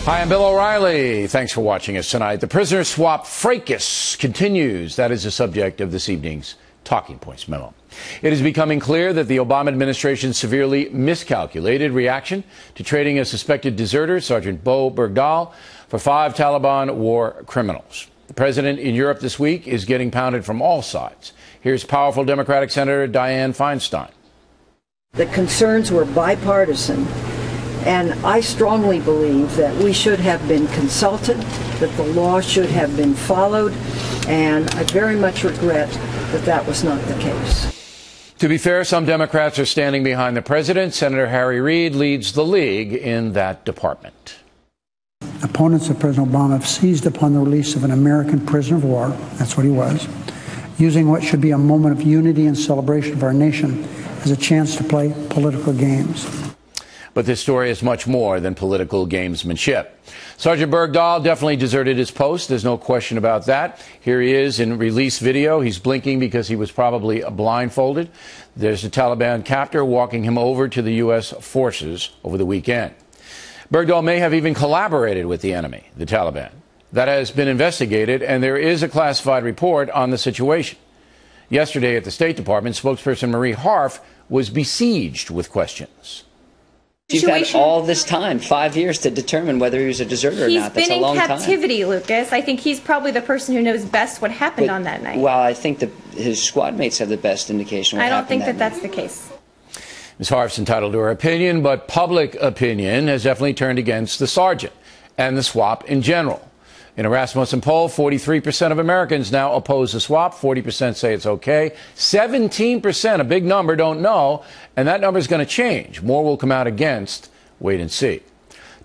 Hi, I'm Bill O'Reilly. Thanks for watching us tonight. The prisoner swap fracas continues. That is the subject of this evening's Talking Points memo. It is becoming clear that the Obama administration severely miscalculated reaction to trading a suspected deserter, Sergeant Bo Bergdahl, for 5 Taliban war criminals. The president in Europe this week is getting pounded from all sides. Here's powerful Democratic Senator Dianne Feinstein. The concerns were bipartisan. And I strongly believe that we should have been consulted, that the law should have been followed, and I very much regret that that was not the case. To be fair, some Democrats are standing behind the president. Senator Harry Reid leads the league in that department. Opponents of President Obama have seized upon the release of an American prisoner of war, that's what he was, using what should be a moment of unity and celebration of our nation as a chance to play political games. But this story is much more than political gamesmanship. Sergeant Bergdahl definitely deserted his post. There's no question about that. Here he is in release video. He's blinking because he was probably blindfolded. There's a Taliban captor walking him over to the U.S. forces over the weekend. Bergdahl may have even collaborated with the enemy, the Taliban. That has been investigated, and there is a classified report on the situation. Yesterday at the State Department, spokesperson Marie Harf was besieged with questions. You've had all this time, 5 years, to determine whether he was a deserter or not. That's a long time. He's been in captivity, Lucas. I think he's probably the person who knows best what happened on that night. Well, I think that his squad mates have the best indication what happened. I don't think that night. that's the case. Ms. Harf's entitled to her opinion, but public opinion has definitely turned against the sergeant and the swap in general. In a Rasmussen poll, 43% of Americans now oppose the swap. 40% say it's okay. 17%, a big number, don't know. And that number is going to change. More will come out against. Wait and see.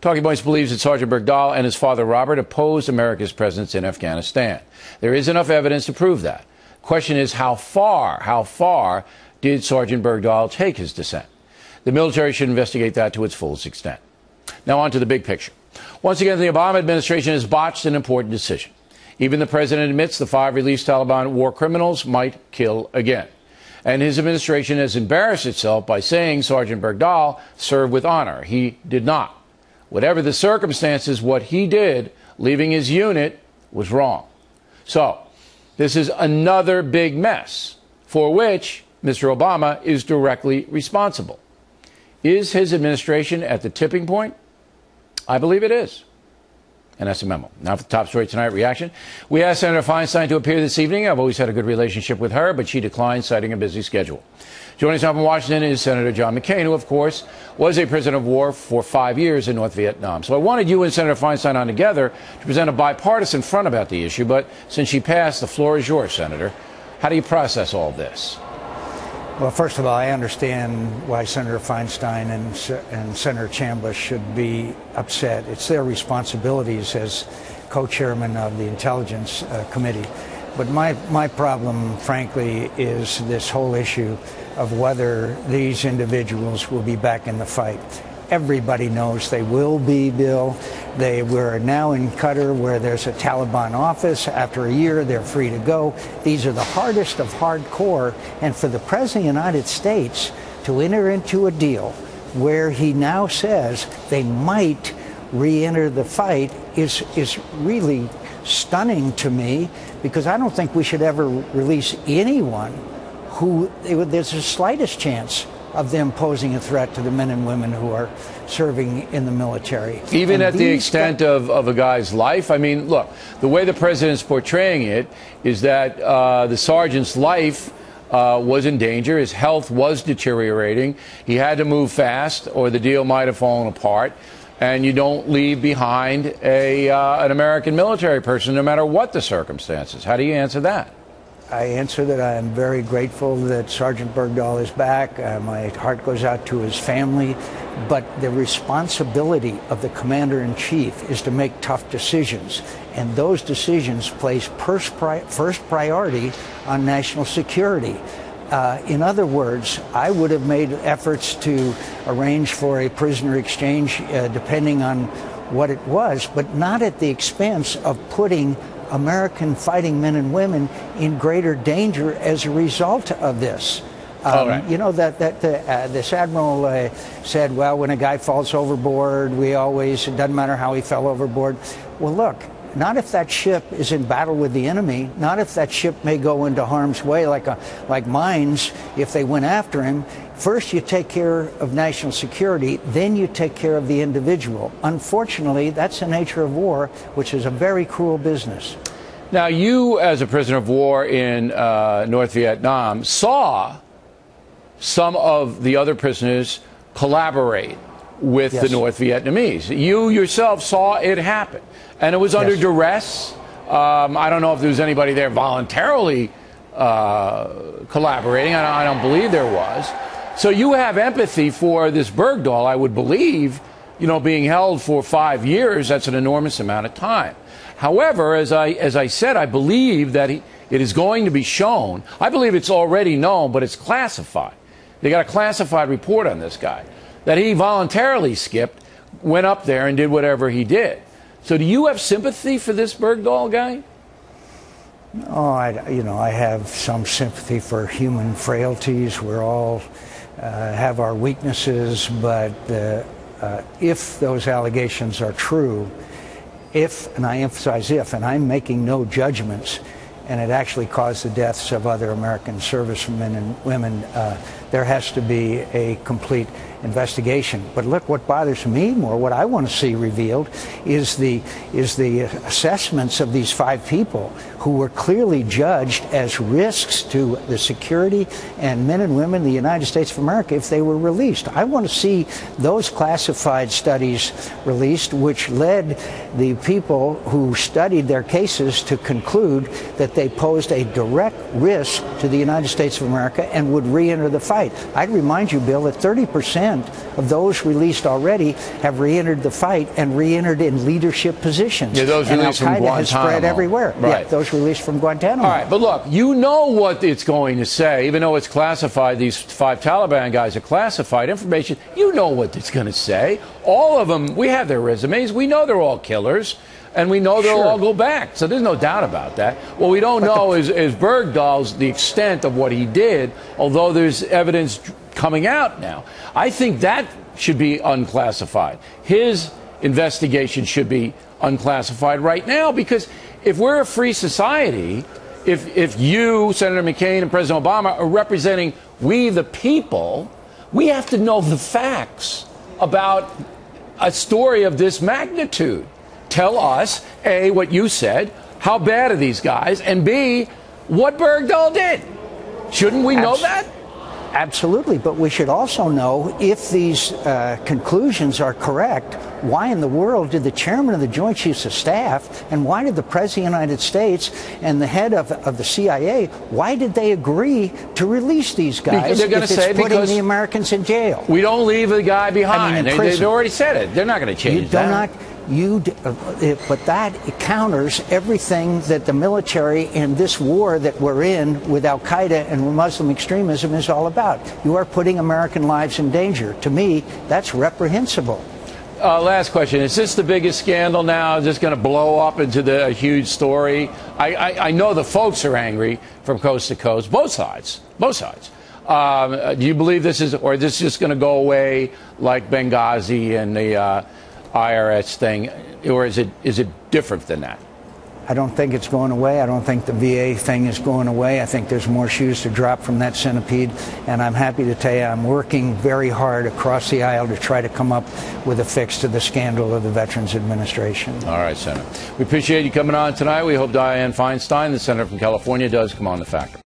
Talking Points believes that Sergeant Bergdahl and his father Robert opposed America's presence in Afghanistan. There is enough evidence to prove that. Question is, how far did Sergeant Bergdahl take his dissent? The military should investigate that to its fullest extent. Now on to the big picture. Once again, the Obama administration has botched an important decision. Even the president admits the 5 released Taliban war criminals might kill again. And his administration has embarrassed itself by saying Sergeant Bergdahl served with honor. He did not. Whatever the circumstances, what he did, leaving his unit, was wrong. So, this is another big mess for which Mr. Obama is directly responsible. Is his administration at the tipping point? I believe it is. And that's a memo. Now for the top story tonight, reaction. We asked Senator Feinstein to appear this evening. I've always had a good relationship with her, but she declined, citing a busy schedule. Joining us now from Washington is Senator John McCain, who, of course, was a prisoner of war for 5 years in North Vietnam. So I wanted you and Senator Feinstein on together to present a bipartisan front about the issue. But since she passed, the floor is yours, Senator. How do you process all this? Well, first of all, I understand why Senator Feinstein and Senator Chambliss should be upset. It's their responsibilities as co-chairman of the Intelligence Committee. But my problem, frankly, is this whole issue of whether these individuals will be back in the fight. Everybody knows they will be, Bill. We're now in Qatar where there's a Taliban office. After a year, they're free to go. These are the hardest of hardcore. And for the President of the United States to enter into a deal where he now says they might re-enter the fight is really stunning to me, because I don't think we should ever release anyone who there's the slightest chance of them posing a threat to the men and women who are serving in the military. Even at the extent of a guy's life? I mean, look, the way the president's portraying it is that the sergeant's life was in danger. His health was deteriorating. He had to move fast or the deal might have fallen apart. And you don't leave behind an American military person, no matter what the circumstances. How do you answer that? I answer that I am very grateful that Sergeant Bergdahl is back. My heart goes out to his family. But the responsibility of the commander-in-chief is to make tough decisions. And those decisions place first priority on national security. In other words, I would have made efforts to arrange for a prisoner exchange, depending on what it was, but not at the expense of putting American fighting men and women in greater danger as a result of this. Right. You know, this admiral said, well, when a guy falls overboard, it doesn't matter how he fell overboard. Well, look, not if that ship is in battle with the enemy, not if that ship may go into harm's way like mines if they went after him. First, you take care of national security, then you take care of the individual. Unfortunately, that's the nature of war, which is a very cruel business. Now, you, as a prisoner of war in North Vietnam, saw some of the other prisoners collaborate with the North Vietnamese. You yourself saw it happen, and it was under duress. I don't know if there was anybody there voluntarily collaborating. I don't believe there was. So you have empathy for this Bergdahl, I would believe, you know, being held for 5 years. That's an enormous amount of time. However, as I said, I believe that it is going to be shown. I believe it's already known, but it's classified. They got a classified report on this guy that he voluntarily skipped, went up there and did whatever he did. So do you have sympathy for this Bergdahl guy? Oh, I have some sympathy for human frailties. We're all have our weaknesses, but if those allegations are true, and I emphasize if, and I'm making no judgments, and it actually caused the deaths of other American servicemen and women, there has to be a complete investigation. But look, what bothers me more, what I want to see revealed, is the assessments of these 5 people who were clearly judged as risks to the security and men and women in the United States of America if they were released. I want to see those classified studies released, which led the people who studied their cases to conclude that they posed a direct risk to the United States of America and would re-enter the fight. I'd remind you, Bill, that 30% of those released already have re-entered the fight and re-entered in leadership positions. Yeah, those and released from Al-Qaeda has spread everywhere. Right. Yeah, those released from Guantanamo. All right, but look, you know what it's going to say, even though it's classified. These 5 Taliban guys are classified information. You know what it's going to say. All of them, we have their resumes. We know they're all killers. And we know they'll all go back. So there's no doubt about that. What we don't know is Bergdahl's, the extent of what he did, although there's evidence coming out now. I think that should be unclassified. His investigation should be unclassified right now, because if we're a free society, if you, Senator McCain, and President Obama are representing we the people, we have to know the facts about a story of this magnitude. Tell us, A, what you said, how bad are these guys, and B, what Bergdahl did. Shouldn't we know that? Absolutely, but we should also know, if these conclusions are correct, why in the world did the chairman of the Joint Chiefs of Staff, and why did the President of the United States and the head of the CIA, why did they agree to release these guys they're going to say putting the Americans in jail? We don't leave the guy behind. I mean, they already said it. They're not going to change that. But that counters everything that the military and this war that we're in with Al-Qaeda and Muslim extremism is all about. You are putting American lives in danger. To me, that's reprehensible. Last question. Is this the biggest scandal now? Is this going to blow up into a huge story? I know the folks are angry from coast to coast, both sides. Both sides. Do you believe this is, or is this just going to go away like Benghazi and the IRS thing, or is it different than that? I don't think it's going away. I don't think the VA thing is going away. I think there's more shoes to drop from that centipede, and I'm happy to tell you I'm working very hard across the aisle to try to come up with a fix to the scandal of the Veterans Administration. All right, Senator. We appreciate you coming on tonight. We hope Dianne Feinstein, the senator from California, does come on The Factor.